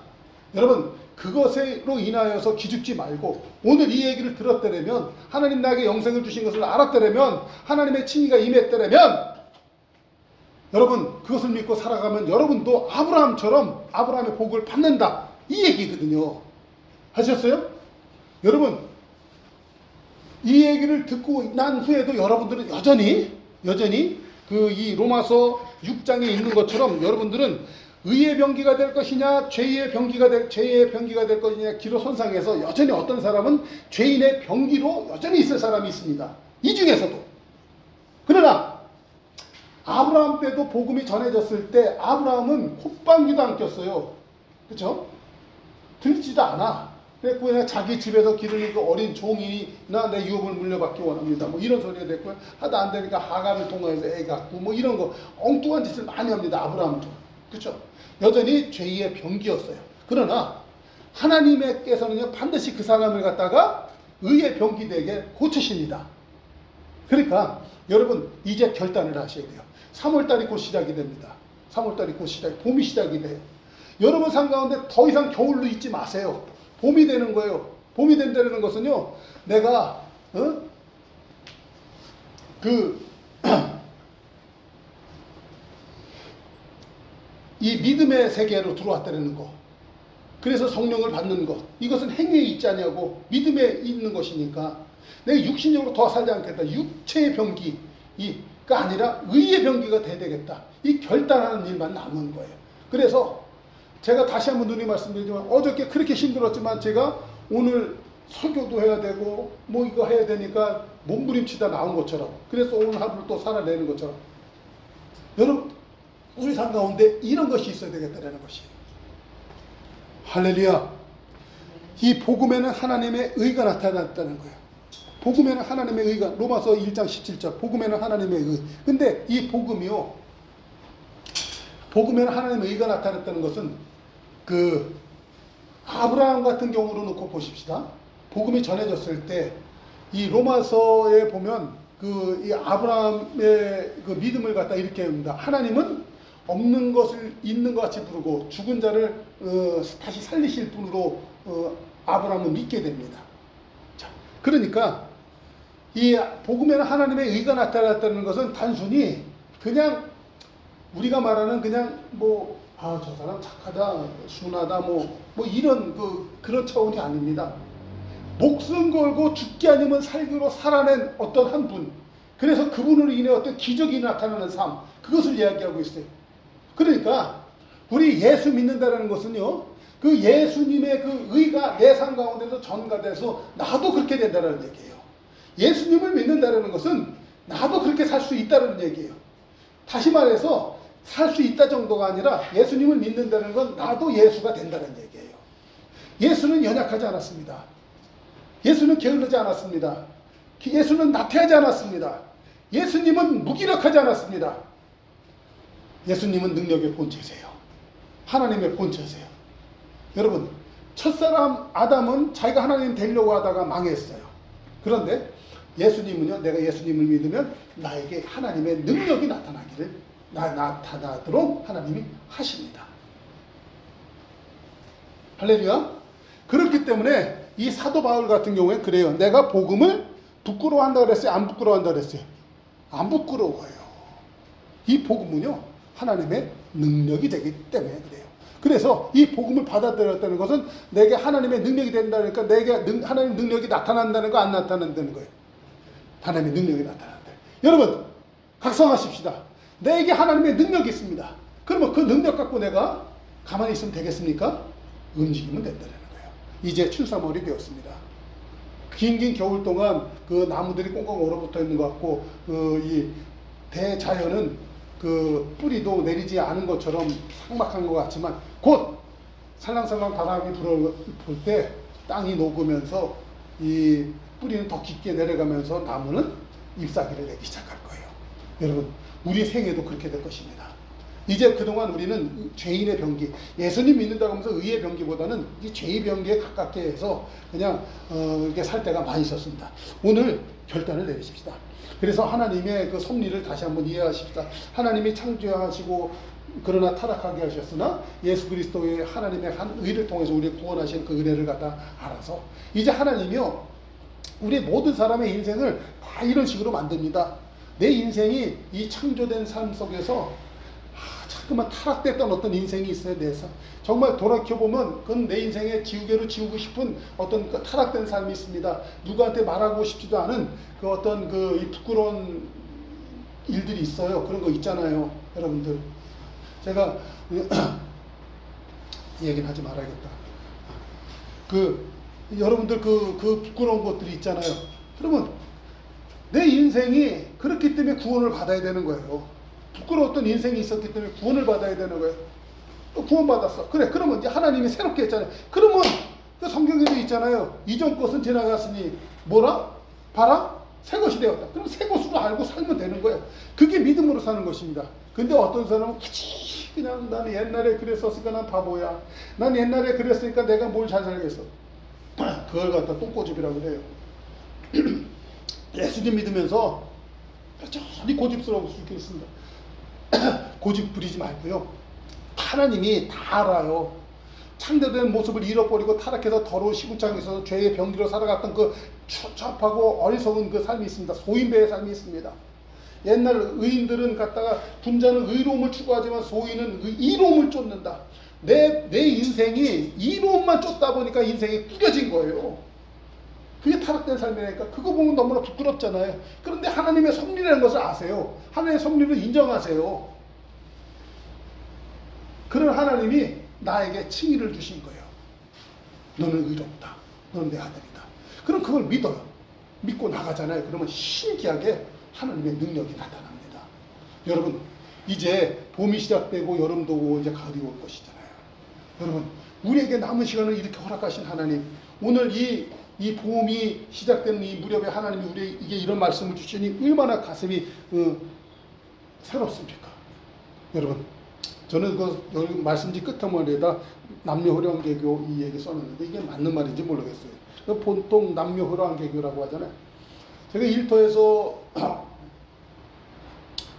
Speaker 1: 여러분, 그것으로 인하여서 기죽지 말고 오늘 이 얘기를 들었더라면, 하나님 나에게 영생을 주신 것을 알았더라면, 하나님의 칭의가 임했더라면, 여러분 그것을 믿고 살아가면 여러분도 아브라함처럼 아브라함의 복을 받는다, 이 얘기거든요. 하셨어요? 여러분, 이 얘기를 듣고 난 후에도 여러분들은 여전히 그 이 로마서 6장에 있는 것처럼 여러분들은 의의 병기가 될 것이냐, 죄의 병기가 될 것이냐, 기로선상에서 여전히 어떤 사람은 죄인의 병기로 여전히 있을 사람이 있습니다. 이 중에서도. 그러나 아브라함 때도 복음이 전해졌을 때 아브라함은 콧방귀도 안 꼈어요. 그렇죠? 들지도 않아. 그래서 그냥 자기 집에서 기르는 그 어린 종이나 내 유업을 물려받기 원합니다, 뭐 이런 소리가 됐고요. 하다 안 되니까 하간을 통해서 애 갖고 뭐 이런 거 엉뚱한 짓을 많이 합니다, 아브라함도. 그렇죠? 여전히 죄의 병기였어요. 그러나 하나님께서는요, 반드시 그 사람을 갖다가 의의 병기 되게 고치십니다. 그러니까 여러분, 이제 결단을 하셔야 돼요. 3월달이 곧 시작이 됩니다. 3월달이 곧 봄이 시작이 돼요. 여러분 삶 가운데 더 이상 겨울로 있지 마세요. 봄이 되는 거예요. 봄이 된다는 것은요, 내가 이 믿음의 세계로 들어왔다는 거. 그래서 성령을 받는 것. 이것은 행위에 있지 않냐고, 믿음에 있는 것이니까. 내가 육신적으로 더 살지 않겠다. 육체의 병기, 이 아니라 의의 병기가 돼야 되겠다. 이 결단하는 일만 남은 거예요. 그래서 제가 다시 한번 누님 말씀드리지만 어저께 그렇게 힘들었지만 제가 오늘 설교도 해야 되고 뭐 이거 해야 되니까 몸부림치다 나온 것처럼, 그래서 오늘 하루를 또 살아내는 것처럼, 여러분 우리 삶 가운데 이런 것이 있어야 되겠다라는 것이에요. 할렐루야. 이 복음에는 하나님의 의가 나타났다는 거예요. 복음에는 하나님의 의가, 로마서 1장 17절 복음에는 하나님의 의. 근데 이 복음이요, 복음에는 하나님의 의가 나타났다는 것은 그 아브라함 같은 경우로 놓고 보십시다. 복음이 전해졌을 때 이 로마서에 보면 그 이 아브라함의 그 믿음을 갖다 이렇게 합니다. 하나님은 없는 것을 있는 것 같이 부르고 죽은 자를 다시 살리실 분으로 아브라함은 믿게 됩니다. 자, 그러니까 이 복음에는 하나님의 의가 나타났다는 것은 단순히 그냥 우리가 말하는 그냥 뭐 저 사람 착하다, 순하다, 뭐 이런 그런 차원이 아닙니다. 목숨 걸고 죽기 아니면 살기로 살아낸 어떤 한 분, 그래서 그분으로 인해 어떤 기적이 나타나는 삶, 그것을 이야기하고 있어요. 그러니까 우리 예수 믿는다는 것은요, 그 예수님의 그 의가 내 삶 가운데서 전가돼서 나도 그렇게 된다는 얘기예요. 예수님을 믿는다는 것은 나도 그렇게 살 수 있다는 얘기예요. 다시 말해서 살 수 있다 정도가 아니라 예수님을 믿는다는 건 나도 예수가 된다는 얘기예요. 예수는 연약하지 않았습니다. 예수는 게으르지 않았습니다. 예수는 나태하지 않았습니다. 예수님은 무기력하지 않았습니다. 예수님은 능력의 본체세요. 하나님의 본체세요. 여러분, 첫사람 아담은 자기가 하나님 되려고 하다가 망했어요. 그런데 예수님은요, 내가 예수님을 믿으면 나에게 하나님의 능력이 나타나도록 하나님이 하십니다. 할렐루야. 그렇기 때문에 이 사도 바울 같은 경우에 그래요. 내가 복음을 부끄러워한다 그랬어요? 안 부끄러워한다 그랬어요? 안 부끄러워요. 이 복음은요, 하나님의 능력이 되기 때문에 그래요. 그래서 이 복음을 받아들였다는 것은 내게 하나님의 능력이 된다니까, 내게 하나님의 능력이 나타난다는 거, 안 나타난다는 거예요. 하나님의 능력이 나타난다. 여러분, 각성하십시다. 내게 하나님의 능력이 있습니다. 그러면 그 능력 갖고 내가 가만히 있으면 되겠습니까? 움직이면 된다는 거예요. 이제 춘삼월이 되었습니다. 긴 겨울 동안 그 나무들이 꽁꽁 얼어붙어 있는 것 같고, 이 대자연은 그 뿌리도 내리지 않은 것처럼 삭막한 것 같지만, 곧 살랑살랑 바람이 불 때 땅이 녹으면서 이 뿌리는 더 깊게 내려가면서 나무는 잎사귀를 내기 시작할 거예요. 여러분, 우리 생애도 그렇게 될 것입니다. 이제 그동안 우리는 죄인의 병기, 예수님 믿는다고 하면서 의의 병기보다는 이 죄의 병기에 가깝게 해서 그냥 이렇게 살 때가 많이 있었습니다. 오늘 결단을 내리십시다. 그래서 하나님의 그 섭리를 다시 한번 이해하십시다. 하나님이 창조하시고 그러나 타락하게 하셨으나 예수 그리스도의 하나님의 한 의를 통해서 우리를 구원하신 그 은혜를 갖다 알아서 이제 하나님이요, 우리 모든 사람의 인생을 다 이런 식으로 만듭니다. 내 인생이 이 창조된 삶 속에서 자꾸만 타락됐던 어떤 인생이 있어요. 내 삶. 정말 돌이켜보면 그건 내 인생의 지우개로 지우고 싶은 어떤 그 타락된 삶이 있습니다. 누구한테 말하고 싶지도 않은 그 어떤 이 부끄러운 일들이 있어요. 그런 거 있잖아요. 여러분들. 제가 이 얘기는 하지 말아야겠다. 여러분들 그 부끄러운 것들이 있잖아요. 그러면 내 인생이 그렇기 때문에 구원을 받아야 되는 거예요. 부끄러웠던 인생이 있었기 때문에 구원을 받아야 되는 거예요. 또 구원받았어. 그래, 그러면 이제 하나님이 새롭게 했잖아요. 그러면 그 성경에도 있잖아요. 이전 것은 지나갔으니 뭐라? 봐라? 새 것이 되었다. 그럼 새 것으로 알고 살면 되는 거예요. 그게 믿음으로 사는 것입니다. 근데 어떤 사람은 굳이 그냥 나는 옛날에 그랬었으니까 난 바보야. 난 옛날에 그랬으니까 내가 뭘 잘 살겠어. 그걸 갖다 똥꼬집이라고 그래요. 예수님 믿으면서 여전히 고집스러울 수 있겠습니다. 고집 부리지 말고요. 하나님이 다 알아요. 창조된 모습을 잃어버리고 타락해서 더러운 시궁창에 있어서 죄의 병기로 살아갔던 그 추잡하고 어리석은 그 삶이 있습니다. 소인배의 삶이 있습니다. 옛날 의인들은 갖다가 군자는 의로움을 추구하지만 소인은 이로움을 쫓는다. 내 인생이 이로움만 쫓다 보니까 인생이 꾸겨진 거예요. 그게 타락된 삶이니까 그거 보면 너무나 부끄럽잖아요. 그런데 하나님의 섭리라는 것을 아세요. 하나님의 섭리를 인정하세요. 그런 하나님이 나에게 칭의를 주신 거예요. 너는 의롭다. 너는 내 아들이다. 그럼 그걸 믿어요. 믿고 나가잖아요. 그러면 신기하게 하나님의 능력이 나타납니다. 여러분, 이제 봄이 시작되고 여름도 오고 이제 가을이 올 것이잖아요. 여러분, 우리에게 남은 시간을 이렇게 허락하신 하나님, 오늘 이 봄이 시작되는 이 무렵에 하나님이 우리에게 이런 말씀을 주시니 얼마나 가슴이 새롭습니까? 여러분, 저는 여기 말씀지 끝머리에다 남녀호랑개교 이 얘기 써놨는데 이게 맞는 말인지 모르겠어요. 보통 남녀호랑개교라고 하잖아요. 제가 일터에서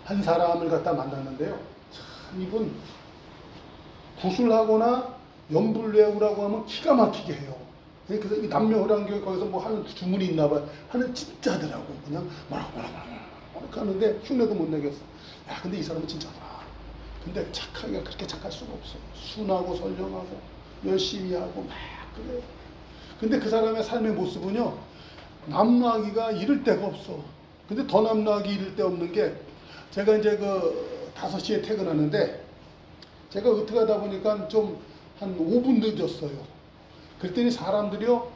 Speaker 1: 한 사람을 갖다 만났는데요. 참 이분 구슬하거나 연불외우라고 하면 기가 막히게 해요. 그래서 이 남녀호랑교 거기서 뭐 하는 주문이 있나 봐요. 하는 진짜더라고. 그냥 뭐라고 하는데 흉내도 못 내겠어. 야, 근데 이 사람은 진짜구나. 근데 착하기가 그렇게 착할 수가 없어. 순하고 선량하고 열심히 하고 막 그래요. 근데 그 사람의 삶의 모습은요, 남루하기가 이를 데가 없어. 근데 더 남루하기 이를 데 없는 게, 제가 이제 그 5시에 퇴근하는데 제가 어떻게 하다 보니까 좀 한 5분 늦었어요. 그랬더니 사람들이요,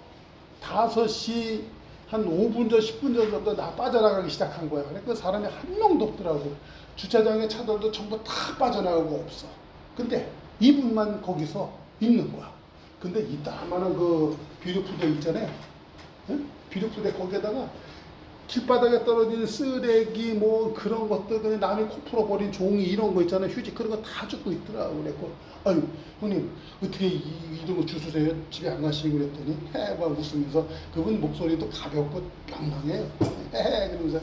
Speaker 1: 5시 한 5분 전 10분 전부터 나 빠져나가기 시작한 거야. 그러니까 그 사람이 한 명도 없더라고. 주차장에 차들도 전부 다 빠져나가고 없어. 근데 이분만 거기서 있는 거야. 근데 이따만한 그 비료푸대 있잖아요. 응? 비료푸대 거기에다가 길바닥에 떨어진 쓰레기 뭐 그런 것들, 그냥 남이 코 풀어버린 종이 이런 거 있잖아요. 휴지 그런 거 다 줍고 있더라고. 그랬고, 아유 형님 어떻게 이런 거 주스세요? 집에 안 가시고 그랬더니 막 웃으면서, 그분 목소리도 가볍고 명랑해요. 그러면서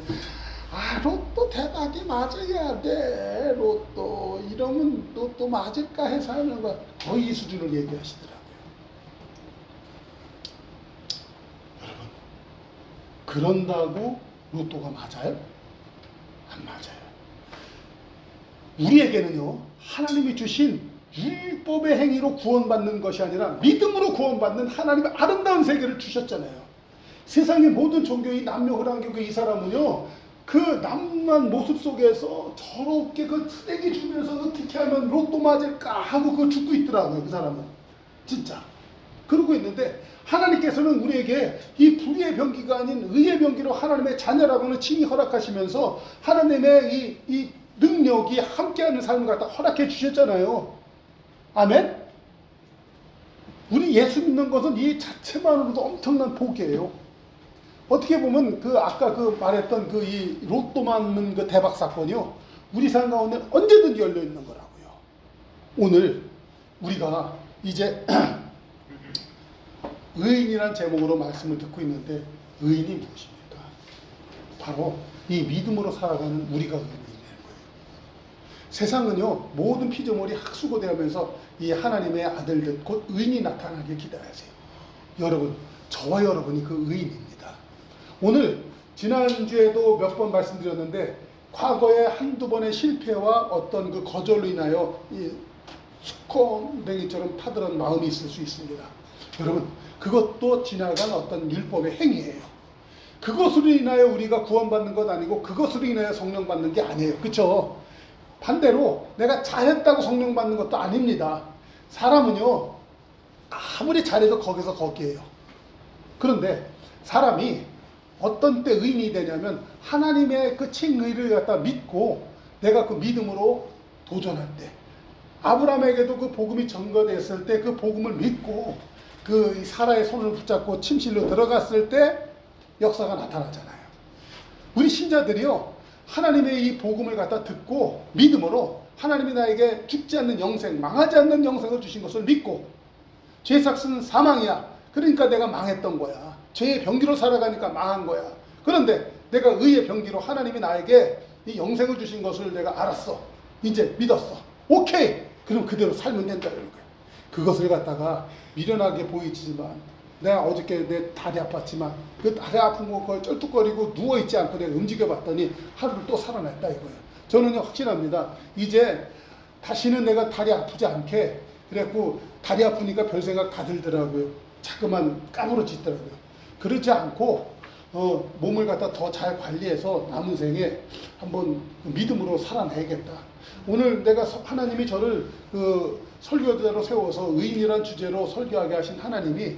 Speaker 1: 로또 대박이 맞아야 돼. 로또 이러면 로또 맞을까 해서 하는 거야. 거의 이 수준을 얘기하시더라고요. 여러분, 그런다고 로또가 맞아요? 안 맞아요. 우리에게는요, 하나님이 주신 율법의 행위로 구원받는 것이 아니라 믿음으로 구원받는 하나님의 아름다운 세계를 주셨잖아요. 세상의 모든 종교의 남녀호랑교계 이 사람은요, 그 남만 모습 속에서 저렇게 그 쓰레기 주면서 어떻게 하면 로또 맞을까 하고 그거 죽고 있더라고요. 그 사람은 진짜 그러고 있는데, 하나님께서는 우리에게 이 불의의 병기가 아닌 의의 병기로 하나님의 자녀라고는 칭히 허락하시면서 하나님의 이 능력이 함께하는 삶을 갖다 허락해 주셨잖아요. 아멘? 우리 예수 믿는 것은 이 자체만으로도 엄청난 복이에요. 어떻게 보면 그 아까 그 말했던 그 이 로또 맞는 그 대박 사건이요, 우리 삶 가운데 언제든지 열려 있는 거라고요. 오늘 우리가 이제 의인이란 제목으로 말씀을 듣고 있는데, 의인이 무엇입니까? 바로 이 믿음으로 살아가는 우리가 의인인 거예요. 세상은요, 모든 피조물이 학수고대하면서 이 하나님의 아들들 곧 의인이 나타나길 기다려하세요. 여러분, 저와 여러분이 그 의인입니다. 오늘 지난주에도 몇 번 말씀드렸는데, 과거에 한두 번의 실패와 어떤 그 거절로 인하여 이 수컷냉이처럼 타들은 마음이 있을 수 있습니다. 여러분, 그것도 지나간 어떤 율법의 행위예요. 그것으로 인하여 우리가 구원받는 것 아니고 그것으로 인하여 성령 받는 게 아니에요. 그렇죠? 반대로 내가 잘했다고 성령 받는 것도 아닙니다. 사람은요, 아무리 잘해도 거기서 거기에요. 그런데 사람이 어떤 때 의인이 되냐면, 하나님의 그 칭의를 갖다 믿고 내가 그 믿음으로 도전할 때, 아브라함에게도 그 복음이 전거됐을 때 그 복음을 믿고 그 사라의 손을 붙잡고 침실로 들어갔을 때 역사가 나타나잖아요. 우리 신자들이요, 하나님의 이 복음을 갖다 듣고 믿음으로 하나님이 나에게 죽지 않는 영생, 망하지 않는 영생을 주신 것을 믿고, 죄 삭은 사망이야. 그러니까 내가 망했던 거야. 죄의 병기로 살아가니까 망한 거야. 그런데 내가 의의 병기로 하나님이 나에게 이 영생을 주신 것을 내가 알았어. 이제 믿었어. 오케이. 그럼 그대로 살면 된다. 이런 거야. 그것을 갖다가 미련하게 보이지만, 내가 어저께 내 다리 아팠지만 그 다리 아픈 거 그걸 쩔뚝거리고 누워있지 않고 내가 움직여봤더니 하루를 또 살아났다 이거예요. 저는 확신합니다. 이제 다시는 내가 다리 아프지 않게, 그래갖고 다리 아프니까 별 생각 다 들더라고요. 자꾸만 까부러지더라고요. 그렇지 않고 몸을 갖다 더 잘 관리해서 남은 생에 한번 믿음으로 살아내야겠다. 오늘 내가 하나님이 저를 설교자로 세워서 의인이란 주제로 설교하게 하신 하나님이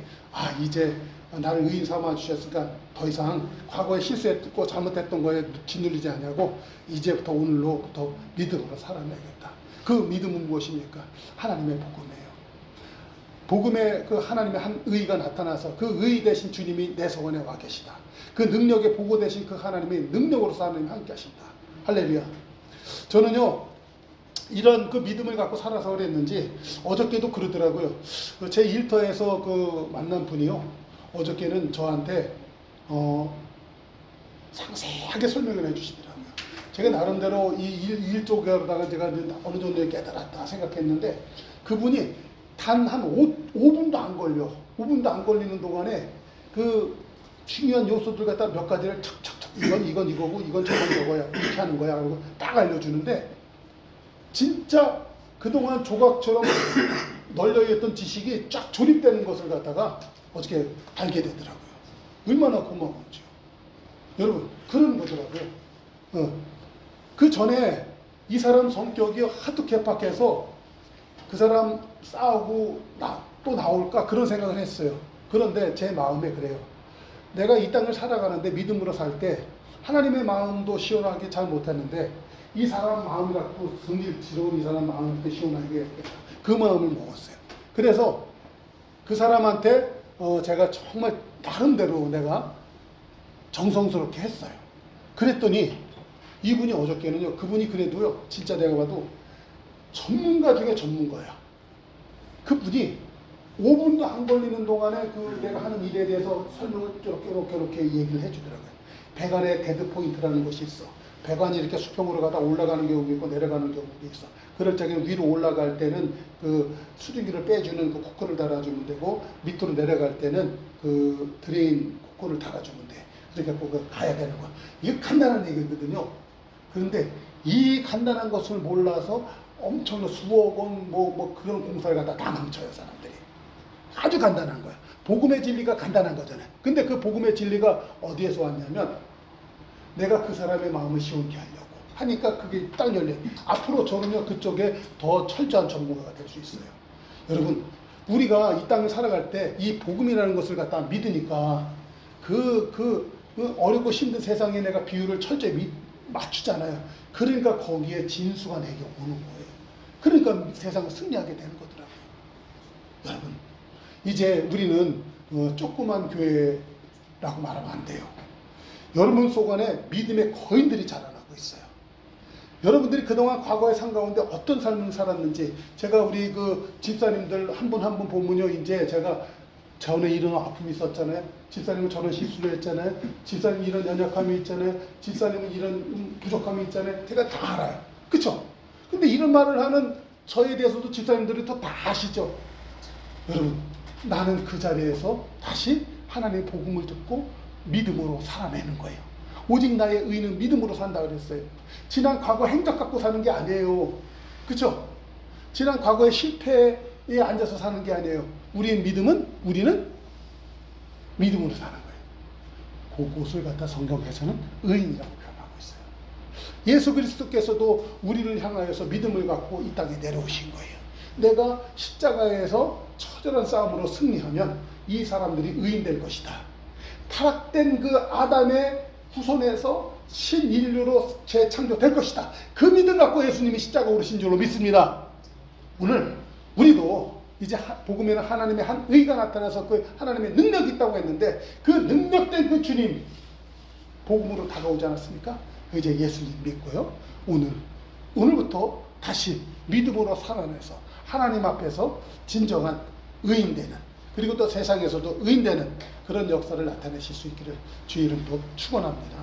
Speaker 1: 이제 나를 의인 삼아 주셨으니까 더 이상 과거에 실수했고 잘못했던 거에 짓눌리지 않냐고 이제부터 오늘로부터 믿음으로 살아내겠다. 그 믿음은 무엇입니까? 하나님의 복음이에요. 복음에 그 하나님의 한 의가 나타나서 그 의 대신 주님이 내 성원에 와 계시다. 그 능력의 보고 대신 그 하나님의 능력으로서 하나님이 함께 하신다. 할렐루야. 저는요 이런 그 믿음을 갖고 살아서 그랬는지 어저께도 그러더라고요. 제 일터에서 그 만난 분이요 어저께는 저한테 상세하게 설명을 해주시더라고요. 제가 나름대로 이 일 쪽으로다가 제가 어느 정도 깨달았다 생각했는데 그분이 단 한 5분도 안 걸려. 5분도 안 걸리는 동안에 그 중요한 요소들 갖다 몇 가지를 척척척 이건 이거고 이건 저거야 이렇게 하는 거야 그리고 딱 알려주는데 진짜 그동안 조각처럼 널려있던 지식이 쫙 조립되는 것을 갖다가 어떻게 알게 되더라고요. 얼마나 고마운지요. 여러분 그런 거더라고요. 그 전에 이 사람 성격이 하도 개팍해서 그 사람 싸우고 또 나올까 그런 생각을 했어요. 그런데 제 마음에 그래요. 내가 이 땅을 살아가는데 믿음으로 살 때 하나님의 마음도 시원하게 잘 못했는데 이 사람 마음을 갖고 승리를 지러운 이 사람 마음을 갖고 시원하게 했겠다. 그 마음을 먹었어요. 그래서 그 사람한테 제가 정말 나름대로 내가 정성스럽게 했어요. 그랬더니 이분이 어저께는요 그분이 그래도요 진짜 내가 봐도 전문가 중에 전문가야. 그분이 5분도 안 걸리는 동안에 그 내가 하는 일에 대해서 설명을 이렇게 얘기를 해주더라고요. 배관에 데드 포인트라는 것이 있어. 배관이 이렇게 수평으로 가다 올라가는 경우도 있고 내려가는 경우도 있어. 그럴 적에는 위로 올라갈 때는 그 수증기를 빼주는 그 코크를 달아주면 되고 밑으로 내려갈 때는 그 드레인 코크를 달아주면 돼. 그러니까 그거 가야 되는 거야. 이게 간단한 얘기거든요. 그런데 이 간단한 것을 몰라서 엄청난 수억 원 뭐 그런 공사를 갖다 다 망쳐요 사람들이. 아주 간단한 거야. 복음의 진리가 간단한 거잖아요. 근데 그 복음의 진리가 어디에서 왔냐면 내가 그 사람의 마음을 시원케 하려고 하니까 그게 딱 열려요. 앞으로 저는요 그쪽에 더 철저한 전문가가 될 수 있어요. 여러분 우리가 이 땅을 살아갈 때 이 복음이라는 것을 갖다 믿으니까 그 어렵고 힘든 세상에 내가 비율을 철저히 맞추잖아요. 그러니까 거기에 진수가 내게 오는 거예요. 그러니까 세상을 승리하게 되는 거더라고요. 여러분 이제 우리는 조그만 교회라고 말하면 안 돼요. 여러분 속 안에 믿음의 거인들이 자라나고 있어요. 여러분들이 그동안 과거의 삶 가운데 어떤 삶을 살았는지 제가 우리 그 집사님들 한 분 한 분 보면요 이제 제가 전에 이런 아픔이 있었잖아요. 집사님은 저런 실수를 했잖아요. 집사님 이런 연약함이 있잖아요. 집사님은 이런 부족함이 있잖아요. 제가 다 알아요. 그쵸? 근데 이런 말을 하는 저에 대해서도 집사님들이 다 아시죠? 여러분 나는 그 자리에서 다시 하나님의 복음을 듣고 믿음으로 살아내는 거예요. 오직 나의 의는 믿음으로 산다 그랬어요. 지난 과거 행적 갖고 사는 게 아니에요. 그쵸? 지난 과거의 실패에 앉아서 사는 게 아니에요. 우리는 믿음으로 사는 거예요. 그것을 갖다 성경에서는 의인이라고 표현하고 있어요. 예수 그리스도께서도 우리를 향하여서 믿음을 갖고 이 땅에 내려오신 거예요. 내가 십자가에서 처절한 싸움으로 승리하면 이 사람들이 의인 될 것이다. 타락된 그 아담의 후손에서 신인류로 재창조될 것이다. 그 믿음 갖고 예수님이 십자가 오르신 줄로 믿습니다. 오늘 우리도 이제 복음에는 하나님의 한 의가 나타나서 그 하나님의 능력이 있다고 했는데 그 능력된 그 주님 복음으로 다가오지 않았습니까? 이제 예수님 믿고요. 오늘부터 다시 믿음으로 살아내서 하나님 앞에서 진정한 의인 되는 그리고 또 세상에서도 의인 되는 그런 역사를 나타내실 수 있기를 주의 이름으로 축원합니다.